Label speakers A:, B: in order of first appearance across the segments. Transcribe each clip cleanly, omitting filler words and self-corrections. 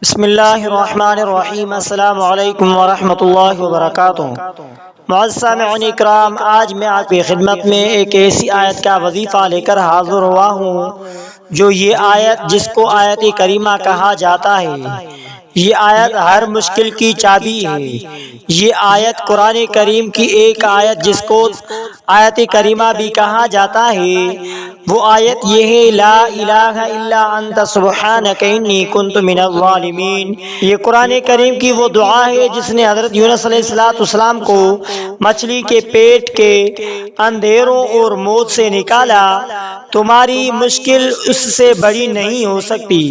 A: بسم اللہ الرحمن الرحیم۔ السلام علیکم ورحمۃ اللہ وبرکاتہ۔ معزز سامعین اکرام، آج میں آپ کی خدمت میں ایک ایسی آیت کا وظیفہ لے کر حاضر ہوا ہوں جو یہ آیت جس کو آیت کریمہ کہا جاتا ہے، یہ آیت ہر مشکل کی چابی ہے۔ یہ آیت قرآن کریم کی ایک آیت جس کو آیت کریمہ بھی کہا جاتا ہے، وہ آیت یہ ہے، لا الہ الا انت سبحانک انی کنت من الظالمین۔ یہ قرآن کریم کی وہ دعا ہے جس نے حضرت یونس علیہ السلام کو مچھلی کے پیٹ کے اندھیروں اور موت سے نکالا۔ تمہاری مشکل اس سے بڑی نہیں ہو سکتی۔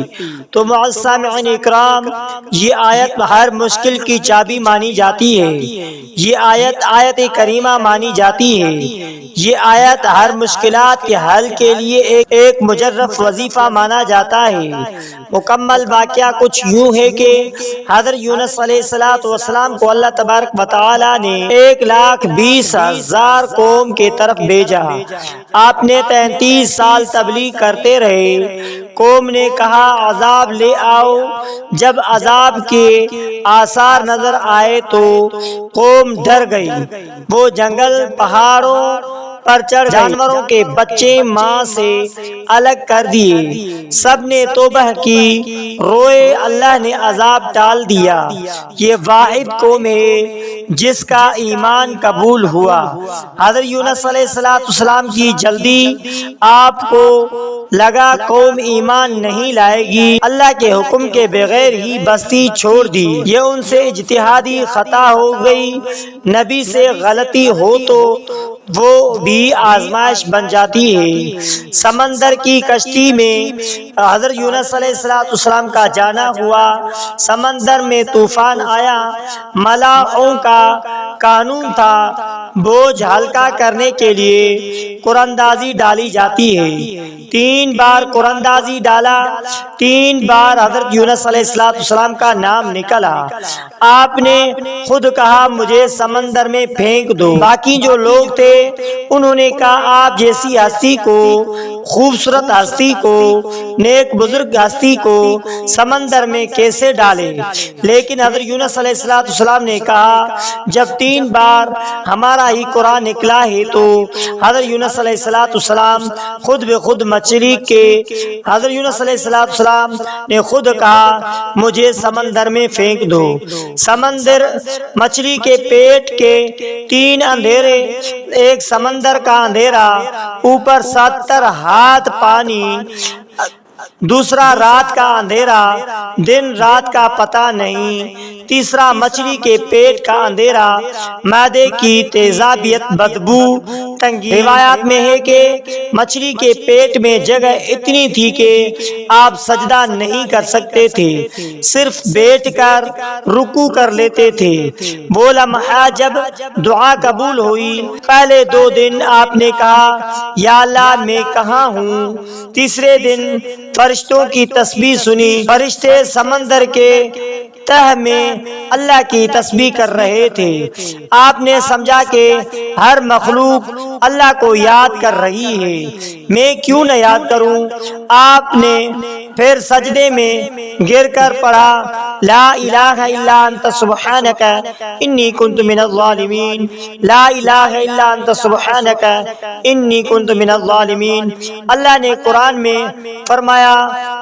A: تو معزز سامعین اکرام، یہ آیت ہر مشکل کی چابی مانی جاتی ہے۔ یہ آیت کریمہ مانی جاتی ہے۔ یہ آیت ہر مشکلات کے حل کے لیے ایک مجرب وظیفہ مانا جاتا ہے۔ مکمل واقعہ کچھ یوں ہے کہ حضرت یونس علیہ السلام کو اللہ تبارک و تعالی نے 1,20,000 قوم کے طرف بھیجا۔ آپ نے 33 سال تبلیغ کرتے رہے۔ قوم نے کہا عذاب لے آؤ۔ جب عذاب کے آثار نظر آئے تو قوم ڈر گئی۔ وہ جنگل پہاڑوں پر چڑھ گئے، جانوروں کے بچے ماں سے الگ کر دیے، سب نے توبہ کی، روئے، اللہ نے عذاب ٹال دیا۔ یہ واحد قوم ہے جس کا ایمان قبول ہوا۔ حضرت یونس علیہ السلام کی جلدی، آپ کو لگا قوم ایمان نہیں لائے گی، اللہ کے حکم کے بغیر ہی بستی چھوڑ دی۔ یہ ان سے اجتہادی خطا ہو گئی۔ نبی سے غلطی ہو تو وہ بھی آزمائش بن جاتی ہے۔ سمندر کی کشتی میں حضرت یونس علیہ السلام کا جانا ہوا۔ سمندر میں طوفان آیا۔ ملاحوں کا قانون تھا، بوجھ ہلکا کرنے کے لیے قراندازی ڈالی جاتی ہے۔ 3 بار قراندازی ڈالا، 3 بار حضرت یونس علیہ السلام کا نام نکلا۔ آپ نے خود کہا مجھے سمندر میں پھینک دو۔ باقی جو لوگ تھے انہوں نے کہا آپ جیسی ہستی کو، خوبصورت ہستی کو، نیک بزرگ ہستی کو سمندر میں کیسے ڈالے؟ لیکن حضرت یونس علیہ السلام نے کہا جب 3 بار ہمارا ہی قرآن نکلا ہے تو حضرت یونس علیہ السلام خود بخود مچھلی کے، حضرت یونس علیہ السلام نے خود کہا مجھے سمندر میں پھینک دو۔ سمندر، مچھلی کے پیٹ کے 3 اندھیرے، ایک سمندر کا اندھیرا، اوپر 70 ہاتھ پانی، دوسرا رات کا اندھیرا، دن رات کا پتہ نہیں، تیسرا مچھلی کے پیٹ کا اندھیرا، معدے کی تیزابیت، بدبو، تنگی۔ روایات میں ہے کہ مچھلی کے پیٹ میں جگہ اتنی تھی کہ آپ سجدہ نہیں کر سکتے تھے، صرف بیٹھ کر رکوع کر لیتے تھے۔ وہ لمحہ جب دعا قبول ہوئی، پہلے 2 دن آپ نے کہا یا اللہ میں کہاں ہوں؟ تیسرے دن فرشتوں کی تسبیح سنی، فرشتے سمندر کے تہ میں اللہ کی تسبیح کر رہے تھے۔ آپ نے سمجھا کہ ہر مخلوق اللہ کو یاد کر رہی ہے، میں کیوں نہ یاد کروں؟ آپ نے پھر سجدے میں گر کر پڑھا لا الہ الا انت سبحانک انی کنت من الظالمین، لا الہ الا انت سبحانک انی کنت من الظالمین۔ اللہ نے قرآن میں فرمایا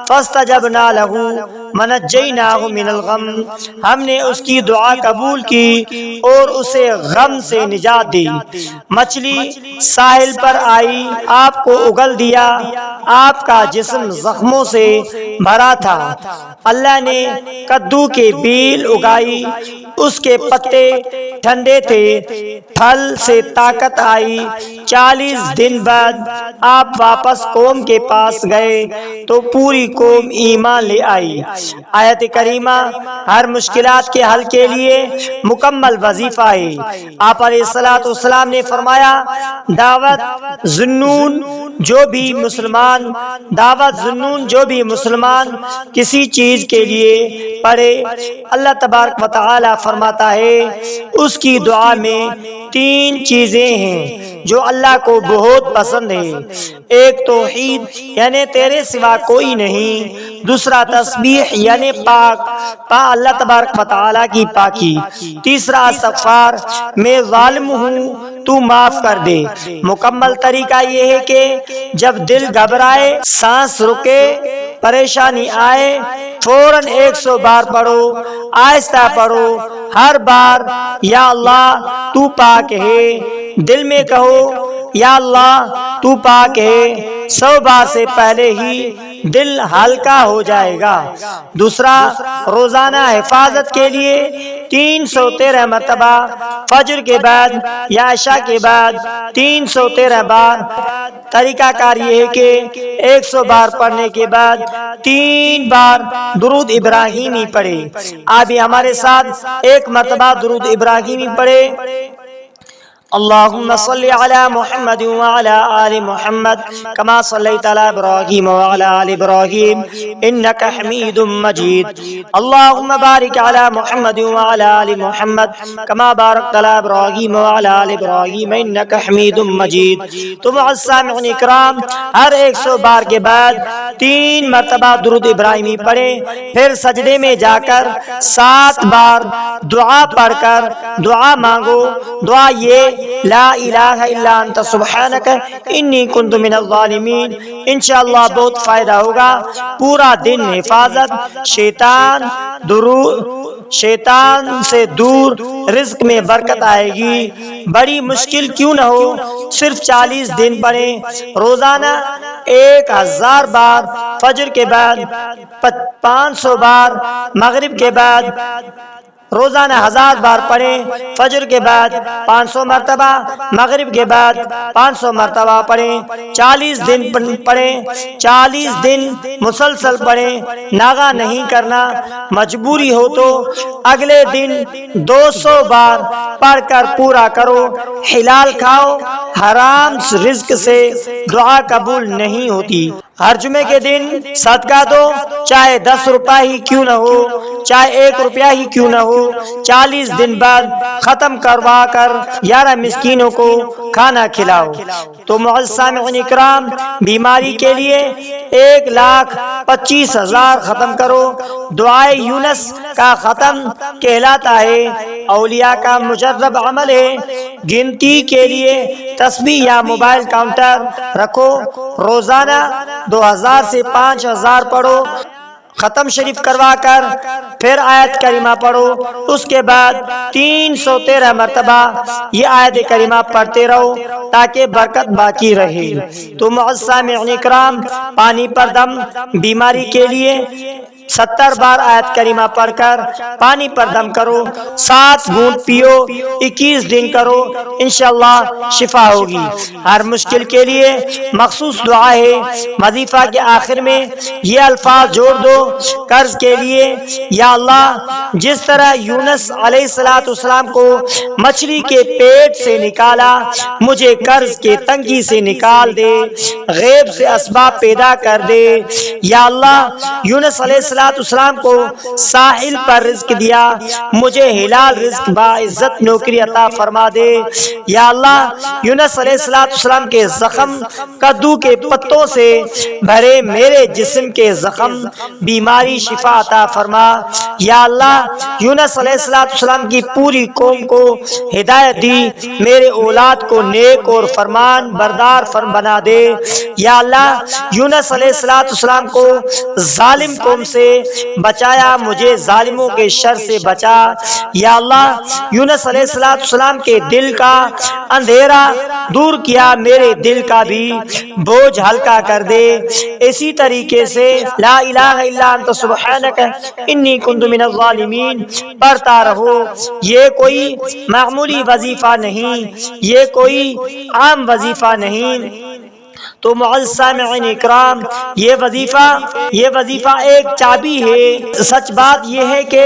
A: فاستجبنا لہ ونجیناہ من الغم، ہم نے اس کی دعا قبول کی اور اسے غم سے نجات دی۔ مچھلی ساحل پر آئی، آپ کو اگل دیا، آپ کا جسم زخموں سے بھرا تھا۔ اللہ نے کدو کے بیل اگائی، اس کے پتے ٹھنڈے تھے، پھل سے طاقت آئی۔ 40 دن بعد آپ واپس قوم کے پاس گئے تو پوری قوم ایمان لے آئی۔ آیت کریمہ ہر مشکلات کے حل کے لیے مکمل وظیفہ ہے۔ آپ علیہ السلام نے فرمایا دعوت ذنون جو بھی مسلمان کسی چیز کے لیے پڑھے، اللہ تبارک و تعالی فرماتا ہے اس کی دعا میں 3 چیزیں ہیں جو اللہ کو بہت پسند ہے۔ ایک توحید یعنی تیرے سوا کوئی نہیں، دوسرا تسبیح یعنی پاک اللہ تبارک و تعالی کی پاکی، تیسرا استغفار میں ظالم ہوں تو معاف کر دے۔ مکمل طریقہ یہ ہے کہ جب دل گھبرائے، سانس رکے، پریشانی آئے، فوراً 100 بار پڑھو، آہستہ پڑھو، ہر بار یا اللہ تو پاک ہے، دل میں کہو یا اللہ تو پاک ہے، 100 بار سے پہلے ہی دل ہلکا ہو جائے گا۔ دوسرا، روزانہ حفاظت کے لیے 313 مرتبہ فجر کے بعد یا عشاء کے بعد 313 بار۔ طریقہ کار یہ ہے کہ 100 بار پڑھنے کے بعد 3 بار درود ابراہیمی پڑھے۔ آپ بھی ہمارے ساتھ 1 مرتبہ درود ابراہیمی پڑھے۔ اللهم صل على محمد وعلى آل محمد كما صليت على إبراهيم وعلى آل إبراهيم إنك حميد مجيد اللهم بارك على محمد وعلى آل محمد كما باركت على إبراهيم وعلى آل إبراهيم إنك حميد مجيد۔ تو معزز سامعین اکرام، ہر 100 بار کے بعد 3 مرتبہ درود ابراہیمی پڑھیں، پھر سجدے میں جا کر 7 بار دعا پڑھ کر دعا مانگو۔ دعا یہ لا الہ الا انت سبحانک انی کنت من الظالمین۔ انشاءاللہ بہت فائدہ ہوگا۔ پورا دن حفاظت، شیطان سے دور، رزق میں برکت آئے گی۔ بڑی مشکل کیوں نہ ہو، صرف 40 دن پڑھیں۔ روزانہ 1000 بار فجر کے بعد، 500 بار مغرب کے بعد، روزانہ 1000 بار پڑھیں۔ فجر کے بعد 500 مرتبہ، مغرب کے بعد 500 مرتبہ پڑھیں۔ 40 دن پڑھیں، 40 دن مسلسل پڑھیں، ناغہ نہیں کرنا۔ مجبوری ہو تو اگلے دن 200 بار پڑھ کر پورا کرو۔ حلال کھاؤ، حرام رزق سے دعا قبول نہیں ہوتی۔ ہر جمعے کے دن صدقہ دو، چاہے 10 روپے ہی کیوں نہ ہو، چاہے 1 روپیہ ہی کیوں نہ ہو۔ 40 دن بعد ختم کروا کر 11 مسکینوں کو کھانا کھلاؤ۔ تو معزز سامعین اکرام، بیماری کے لیے 1,25,000 ختم کرو۔ دعائے یونس کا ختم کہلاتا ہے، اولیاء کا مجرب عمل ہے۔ گنتی کے لیے تسبیح یا موبائل کاؤنٹر رکھو، روزانہ 2000 سے 5000 پڑھو۔ ختم شریف کروا کر پھر آیت کریمہ پڑھو، اس کے بعد 313 مرتبہ یہ آیت کریمہ پڑھتے رہو تاکہ برکت باقی رہے۔ تو معزز سامعین اکرام، پانی پر دم، بیماری کے لیے 70 بار آیت کریمہ پڑھ کر پانی پر دم کرو، 7 گھونٹ پیو، 21 دن کرو، انشاءاللہ شفا ہوگی۔ ہر مشکل کے لیے مخصوص دعا ہے۔ وظیفہ کے آخر میں یہ الفاظ جوڑ دو۔ قرض کے لیے یا اللہ، جس طرح یونس علیہ السلام کو مچھلی کے پیٹ سے نکالا، مجھے قرض کے تنگی سے نکال دے، غیب سے اسباب پیدا کر دے۔ یا اللہ، یونس علیہ السلام کو ساحل پر رزق دیا، مجھے حلال رزق باعزت نوکری عطا فرما دے۔ یا اللہ، یونس علیہ السلام کے زخم کدو کے پتوں سے بھرے میرے جسم کے زخم، بیماری شفا عطا فرما۔ یا اللہ، یونس علیہ السلام کی پوری قوم کو ہدایت دی، میرے اولاد کو نیک اور فرمان بردار بنا دے۔ یا اللہ، یونس علیہ السلام کو ظالم قوم سے بچایا، مجھے ظالموں کے شر سے بچا۔ یا اللہ، یونس علیہ السلام کے دل کا اندھیرا دور کیا، میرے دل کا بھی بوجھ ہلکا کر دے۔ اسی طریقے سے لا الہ الا انت سبحانک انی کنت من الظالمین پڑھتا رہو۔ یہ کوئی معمولی وظیفہ نہیں، یہ کوئی عام وظیفہ نہیں۔ تو معزز سامعین اکرام، یہ وظیفہ ایک چابی ہے۔ سچ بات یہ ہے کہ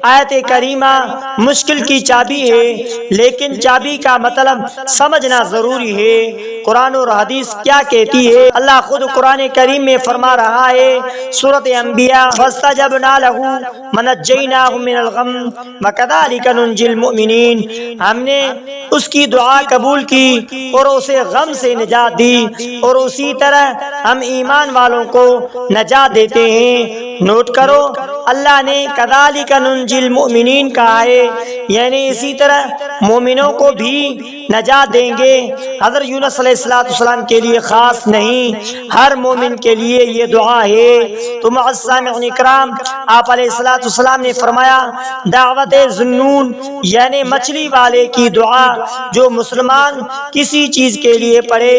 A: آیت کریمہ مشکل کی چابی ہے، لیکن چابی کا مطلب سمجھنا ضروری ہے۔ قرآن اور حدیث کیا کہتی ہے؟ اللہ خود قرآن کریم میں فرما رہا ہے، سورۃ انبیاء، فاستجبنا له ونجیناه من الغم وکذلک ننجی المؤمنین۔ ہم نے اس کی دعا قبول کی اور اسے غم سے نجات دی، اور اسی طرح ہم ایمان والوں کو نجات دیتے ہیں۔ نوٹ کرو، اللہ نے کذالک ننجی المؤمنین کہا ہے، یعنی اسی طرح مومنوں کو بھی نجات دیں گے۔ حضرت یونس علیہ السلام کے لیے خاص نہیں، ہر مومن کے لیے یہ دعا ہے۔ تو معزز سامعین اکرام، آپ علیہ السلام نے فرمایا، دعوت ذنون یعنی مچھلی والے کی دعا جو مسلمان کسی چیز کے لیے پڑھے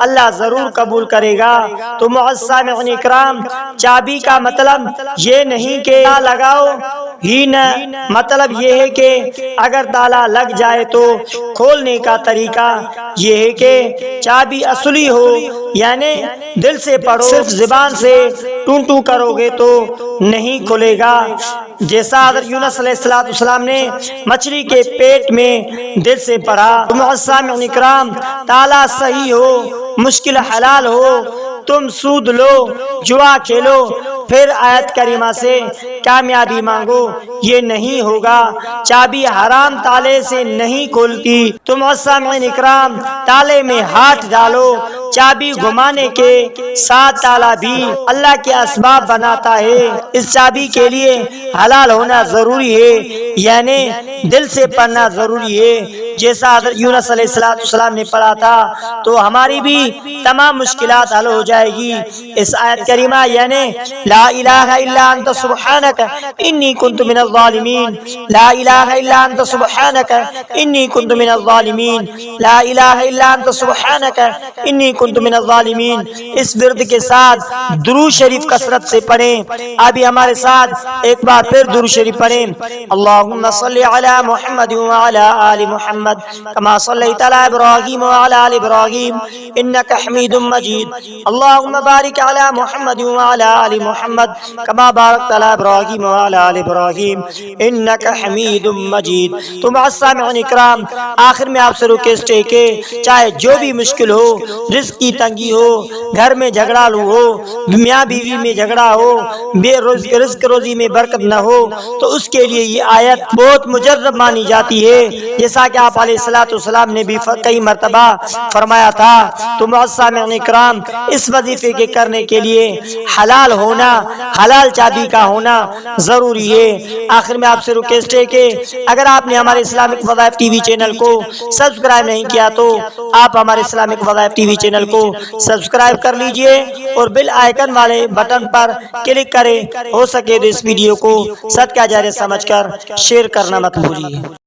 A: اللہ ضرور قبول کرے گا۔ تو معزز سامعین اکرام، چابی کا مطلب یہ نہیں کہ تالا لگاؤ ہی نہ، مطلب یہ ہے کہ اگر تالا لگ جائے تو کھولنے کا طریقہ یہ ہے کہ چابی اصلی ہو، یعنی دل سے پڑھو، صرف زبان سے ٹون ٹون کرو گے تو نہیں کھلے گا۔ جیسا حضرت یونس علیہ السلام نے مچھلی کے پیٹ میں دل سے پڑھا۔ معزز سامعین اکرام، تالا صحیح ہو، مشکل حلال ہو، تم سود لو، جوا کھیلو، پھر آیت کریمہ سے کامیابی مانگو، یہ نہیں ہوگا۔ چابی حرام تالے سے نہیں کھولتی۔ تم سامعین اکرام، تالے میں ہاتھ ڈالو، چابی گھمانے کے ساتھ تالا بھی اللہ کے اسباب بناتا ہے۔ اس چابی کے لیے حلال ہونا ضروری ہے، یعنی دل سے پڑھنا ضروری ہے۔ جیسا حضرت یونس علیہ السلام نے پڑھا تھا تو ہماری بھی تمام مشکلات حل ہو جائے گی۔ اس آیت کریمہ یعنی لا الہ الا انت سبحانک انی کنت من الظالمین، لا الہ الا انت سبحانک انی کنت من الظالمین، لا الہ الا انت سبحانک انی کنت من الظالمین، اس ورد کے ساتھ درود شریف کثرت سے پڑھیں۔ ابھی ہمارے ساتھ ایک بار پھر درود شریف پڑھیں۔ اللہم صلی علی محمد وعلی آل محمد کما صلیت علی ابراہیم وعلی آل ابراہیم انک حمید مجید، اللہم بارک علی محمد وعلی آل محمد کما بارکت علی ابراہیم وعلی آل ابراہیم انک حمید مجید۔ تو معزز سامعین اکرام، آخر میں آپ سے ریکویسٹ ہے کہ چاہے جو بھی مشکل ہو، رزق کی تنگی ہو، گھر میں جھگڑا ہو، میاں بیوی میں جھگڑا ہو، بے رزق روزی میں برکت نہ ہو، تو اس کے لیے یہ آیت بہت مجرب مانی جاتی ہے، جیسا کہ آپ علیہ السلام نے بھی کئی مرتبہ فرمایا تھا۔ تو معزز سامعین اکرام، اس وظیفے کے کرنے کے لیے حلال ہونا، حلال چابی کا ہونا ضروری ہے۔ آخر میں آپ سے ریکویسٹ ہے کہ اگر آپ نے ہمارے اسلامک وظائف ٹی وی چینل کو سبسکرائب نہیں کیا تو آپ ہمارے اسلامک وظائف ٹی وی چینل کو سبسکرائب کر لیجئے اور بیل آئیکن والے بٹن پر کلک کریں۔ ہو سکے تو اس ویڈیو کو صدقہ جاریہ سمجھ کر شیئر کرنا مت بھولیے۔